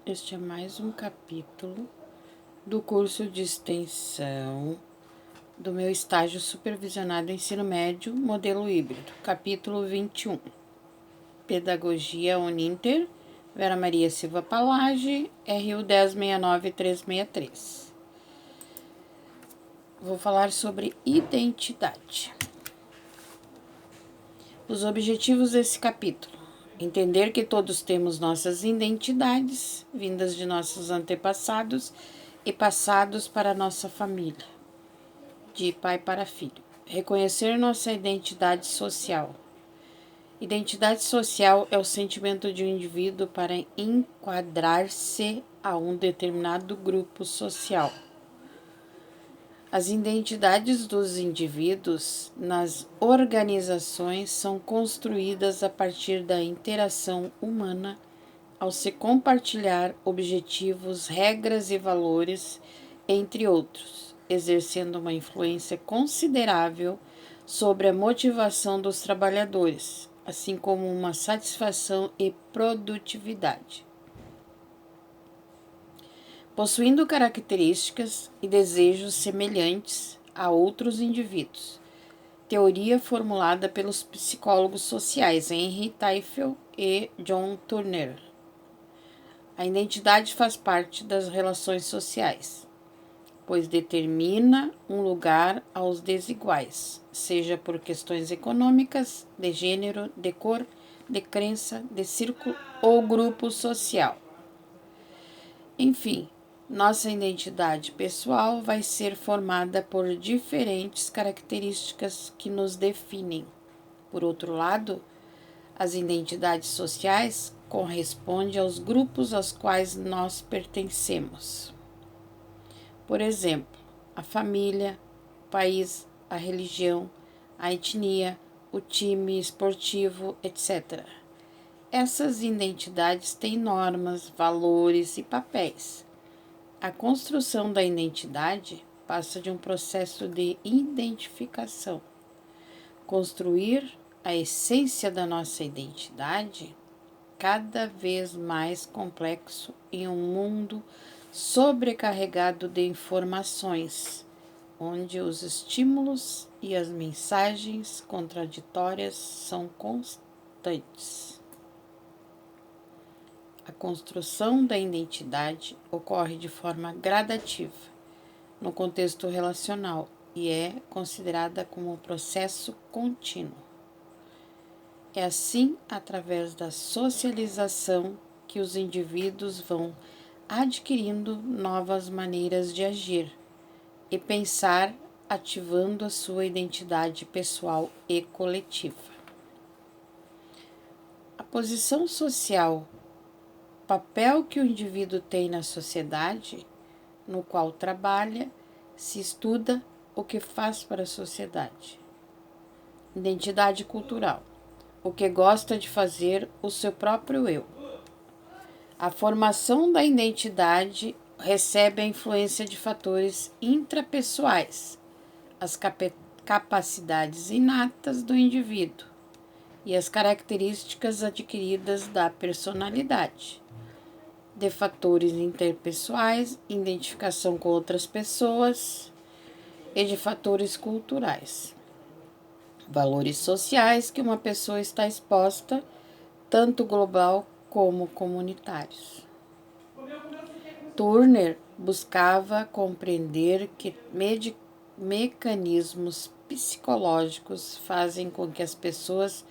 Este é mais um capítulo do curso de extensão do meu estágio supervisionado ensino médio, modelo híbrido, capítulo 21. Pedagogia Uninter, Vera Maria Silva Palage, RU 1069363. Vou falar sobre identidade. Os objetivos desse capítulo: entender que todos temos nossas identidades, vindas de nossos antepassados e passados para nossa família, de pai para filho. Reconhecer nossa identidade social. Identidade social é o sentimento de um indivíduo para enquadrar-se a um determinado grupo social. As identidades dos indivíduos nas organizações são construídas a partir da interação humana ao se compartilhar objetivos, regras e valores, entre outros, exercendo uma influência considerável sobre a motivação dos trabalhadores, assim como uma satisfação e produtividade. Possuindo características e desejos semelhantes a outros indivíduos. Teoria formulada pelos psicólogos sociais Henry Teifel e John Turner. A identidade faz parte das relações sociais, pois determina um lugar aos desiguais, seja por questões econômicas, de gênero, de cor, de crença, de círculo ou grupo social. Enfim, nossa identidade pessoal vai ser formada por diferentes características que nos definem. Por outro lado, as identidades sociais correspondem aos grupos aos quais nós pertencemos. Por exemplo, a família, o país, a religião, a etnia, o time esportivo, etc. Essas identidades têm normas, valores e papéis. A construção da identidade passa de um processo de identificação. Construir a essência da nossa identidade, cada vez mais complexo em um mundo sobrecarregado de informações, onde os estímulos e as mensagens contraditórias são constantes. A construção da identidade ocorre de forma gradativa no contexto relacional e é considerada como um processo contínuo. É assim, através da socialização, que os indivíduos vão adquirindo novas maneiras de agir e pensar, ativando a sua identidade pessoal e coletiva. A posição social, papel que o indivíduo tem na sociedade no qual trabalha, se estuda o que faz para a sociedade. Identidade cultural, o que gosta de fazer o seu próprio eu. A formação da identidade recebe a influência de fatores intrapessoais, as capacidades inatas do indivíduo e as características adquiridas da personalidade, de fatores interpessoais, identificação com outras pessoas e de fatores culturais, valores sociais que uma pessoa está exposta, tanto global como comunitários. Turner buscava compreender que mecanismos psicológicos fazem com que as pessoas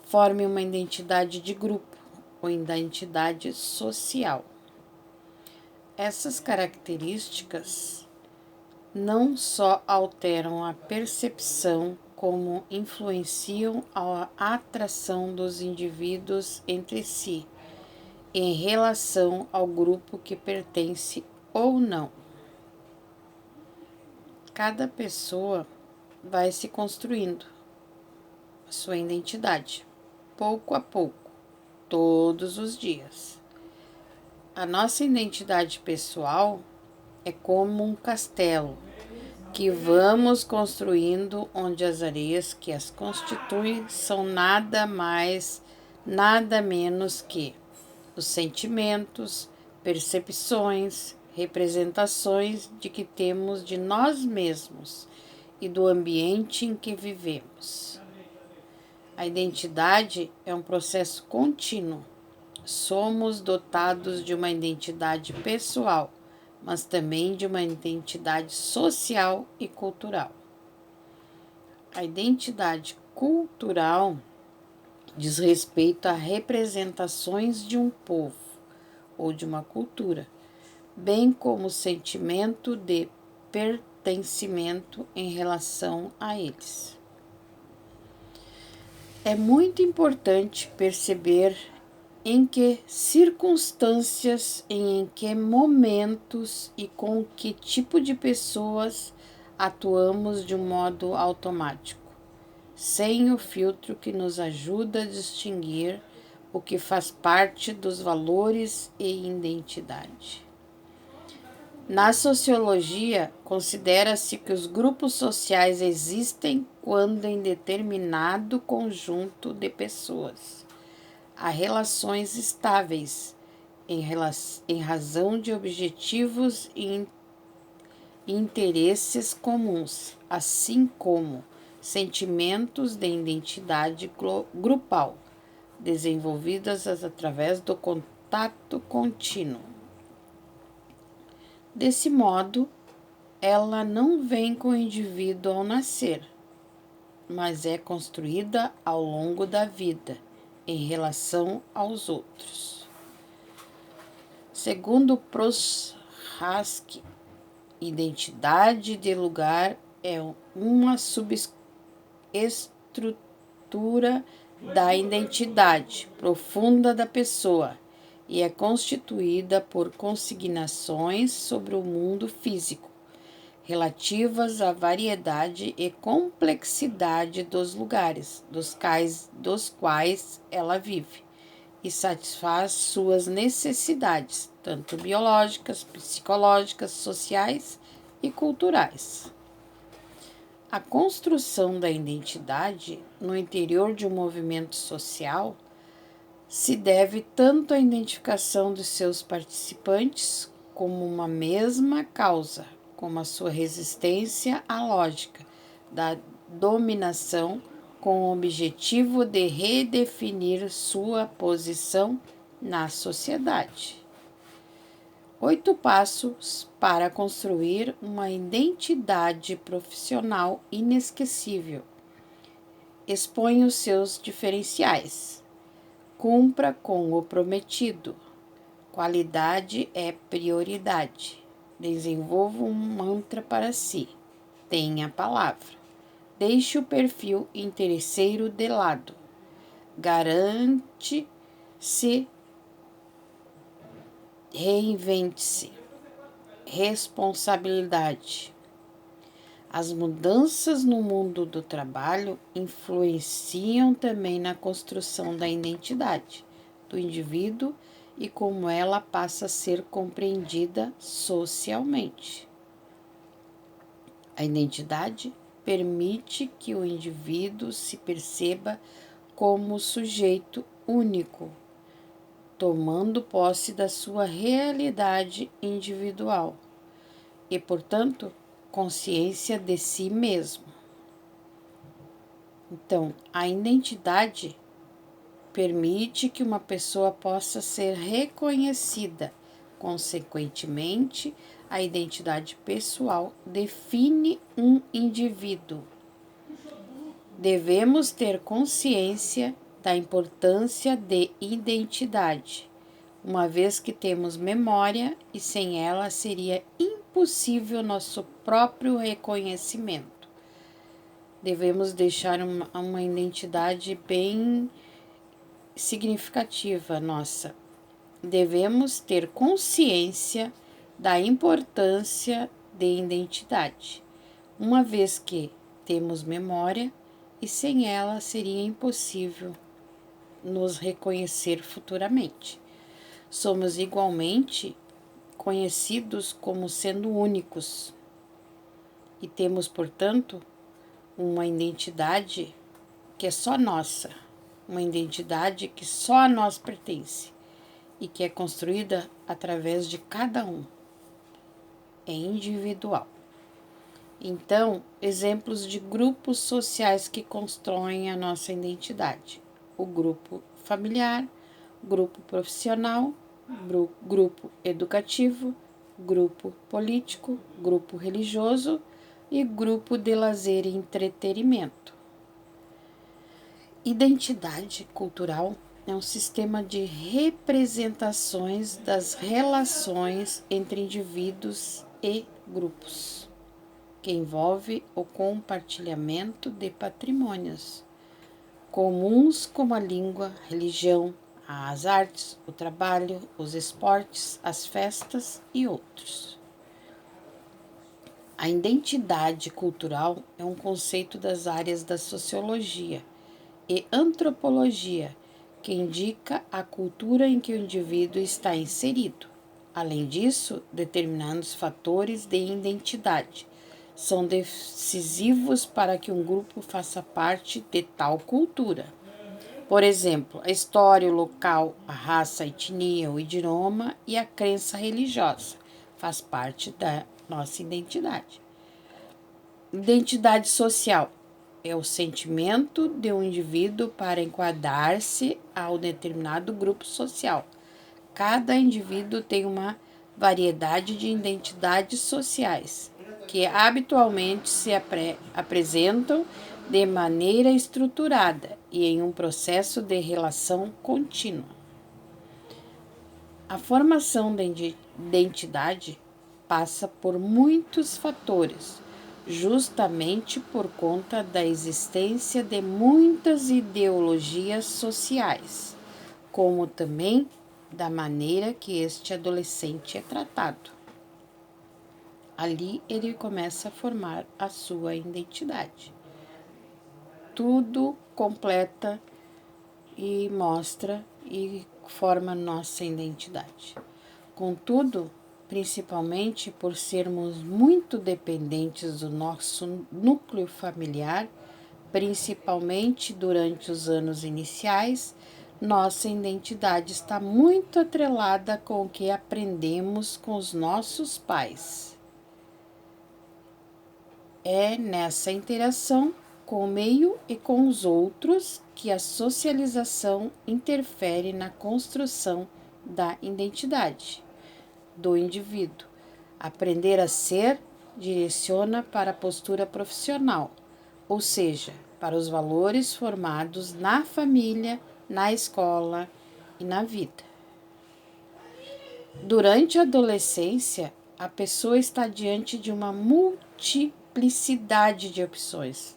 formem uma identidade de grupo ou identidade social. Essas características não só alteram a percepção, como influenciam a atração dos indivíduos entre si, em relação ao grupo que pertence ou não. Cada pessoa vai se construindo a sua identidade, pouco a pouco, todos os dias. A nossa identidade pessoal é como um castelo que vamos construindo, onde as areias que as constituem são nada mais, nada menos que os sentimentos, percepções, representações de que temos de nós mesmos e do ambiente em que vivemos. A identidade é um processo contínuo. Somos dotados de uma identidade pessoal, mas também de uma identidade social e cultural. A identidade cultural diz respeito a representações de um povo ou de uma cultura, bem como o sentimento de pertencimento em relação a eles. É muito importante perceber em que circunstâncias, em que momentos e com que tipo de pessoas atuamos de um modo automático, sem o filtro que nos ajuda a distinguir o que faz parte dos valores e identidade. Na sociologia, considera-se que os grupos sociais existem quando em determinado conjunto de pessoas há relações estáveis em razão de objetivos e interesses comuns, assim como sentimentos de identidade grupal, desenvolvidas através do contato contínuo. Desse modo, ela não vem com o indivíduo ao nascer, mas é construída ao longo da vida, em relação aos outros. Segundo Prochaska, identidade de lugar é uma subestrutura da identidade profunda da pessoa e é constituída por consignações sobre o mundo físico, relativas à variedade e complexidade dos lugares dos quais ela vive, e satisfaz suas necessidades, tanto biológicas, psicológicas, sociais e culturais. A construção da identidade no interior de um movimento social se deve tanto à identificação de seus participantes como uma mesma causa, como a sua resistência à lógica da dominação com o objetivo de redefinir sua posição na sociedade. 8 passos para construir uma identidade profissional inesquecível. Expõe os seus diferenciais. Cumpra com o prometido. Qualidade é prioridade. Desenvolva um mantra para si. Tenha a palavra. Deixe o perfil interesseiro de lado. Garante-se. Reinvente-se. Responsabilidade. As mudanças no mundo do trabalho influenciam também na construção da identidade do indivíduo e como ela passa a ser compreendida socialmente. A identidade permite que o indivíduo se perceba como sujeito único, tomando posse da sua realidade individual e, portanto, consciência de si mesmo. Então, a identidade permite que uma pessoa possa ser reconhecida. Consequentemente, a identidade pessoal define um indivíduo. Devemos ter consciência da importância de identidade, uma vez que temos memória e sem ela seria impossível nosso próprio reconhecimento. Devemos deixar uma identidade bem significativa nossa. Devemos ter consciência da importância de identidade, uma vez que temos memória e sem ela seria impossível nos reconhecer futuramente. Somos igualmente conhecidos como sendo únicos e temos, portanto, uma identidade que é só nossa. uma identidade que só a nós pertence e que é construída através de cada um. É individual. Então, exemplos de grupos sociais que constroem a nossa identidade: o grupo familiar, grupo profissional, grupo educativo, grupo político, grupo religioso e grupo de lazer e entretenimento. Identidade cultural é um sistema de representações das relações entre indivíduos e grupos, que envolve o compartilhamento de patrimônios comuns como a língua, religião, as artes, o trabalho, os esportes, as festas e outros. A identidade cultural é um conceito das áreas da sociologia e antropologia que indica a cultura em que o indivíduo está inserido. Além disso, determinados fatores de identidade são decisivos para que um grupo faça parte de tal cultura. Por exemplo, a história, o local, a raça, a etnia, o idioma e a crença religiosa faz parte da nossa identidade. Identidade social é o sentimento de um indivíduo para enquadrar-se a um determinado grupo social. Cada indivíduo tem uma variedade de identidades sociais, que habitualmente se apresentam de maneira estruturada e em um processo de relação contínua. A formação da identidade passa por muitos fatores, justamente por conta da existência de muitas ideologias sociais, como também da maneira que este adolescente é tratado. Ali ele começa a formar a sua identidade. Tudo completa e mostra e forma nossa identidade. Contudo, principalmente por sermos muito dependentes do nosso núcleo familiar, principalmente durante os anos iniciais, nossa identidade está muito atrelada com o que aprendemos com os nossos pais. É nessa interação com o meio e com os outros que a socialização interfere na construção da identidade do indivíduo. Aprender a ser direciona para a postura profissional, ou seja, para os valores formados na família, na escola e na vida. Durante a adolescência, a pessoa está diante de uma multiplicidade de opções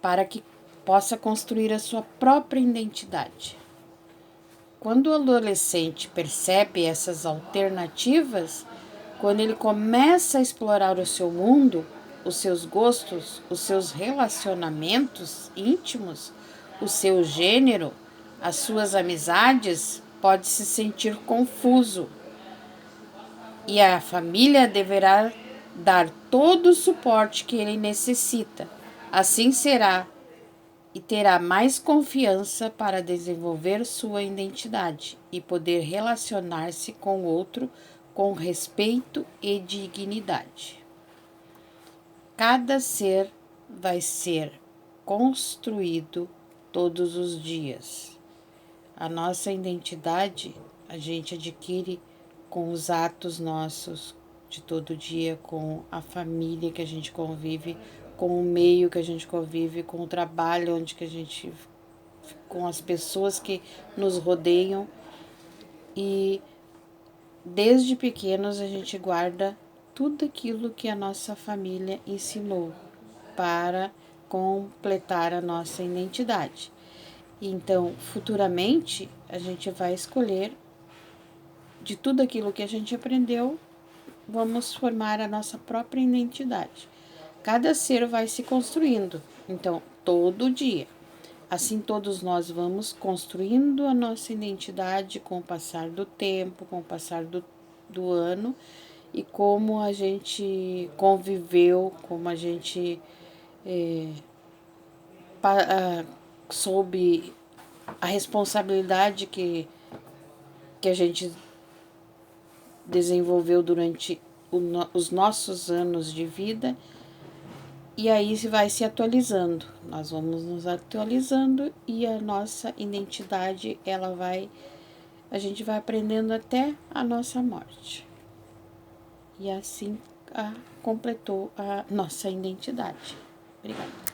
para que possa construir a sua própria identidade. Quando o adolescente percebe essas alternativas, quando ele começa a explorar o seu mundo, os seus gostos, os seus relacionamentos íntimos, o seu gênero, as suas amizades, pode se sentir confuso. E a família deverá dar todo o suporte que ele necessita. Assim será e terá mais confiança para desenvolver sua identidade e poder relacionar-se com o outro com respeito e dignidade. Cada ser vai ser construído todos os dias. A nossa identidade a gente adquire com os atos nossos de todo dia, com a família que a gente convive, com o meio que a gente convive, com o trabalho onde que a gente, com as pessoas que nos rodeiam. E desde pequenos a gente guarda tudo aquilo que a nossa família ensinou para completar a nossa identidade. Então, futuramente, a gente vai escolher de tudo aquilo que a gente aprendeu, vamos formar a nossa própria identidade. Cada ser vai se construindo, então, todo dia. Assim, todos nós vamos construindo a nossa identidade com o passar do tempo, com o passar do ano, e como a gente conviveu, como a gente soube a responsabilidade que a gente desenvolveu durante os nossos anos de vida, e aí vai se atualizando. Nós vamos nos atualizando e a nossa identidade, a gente vai aprendendo até a nossa morte. E assim completou a nossa identidade. Obrigada.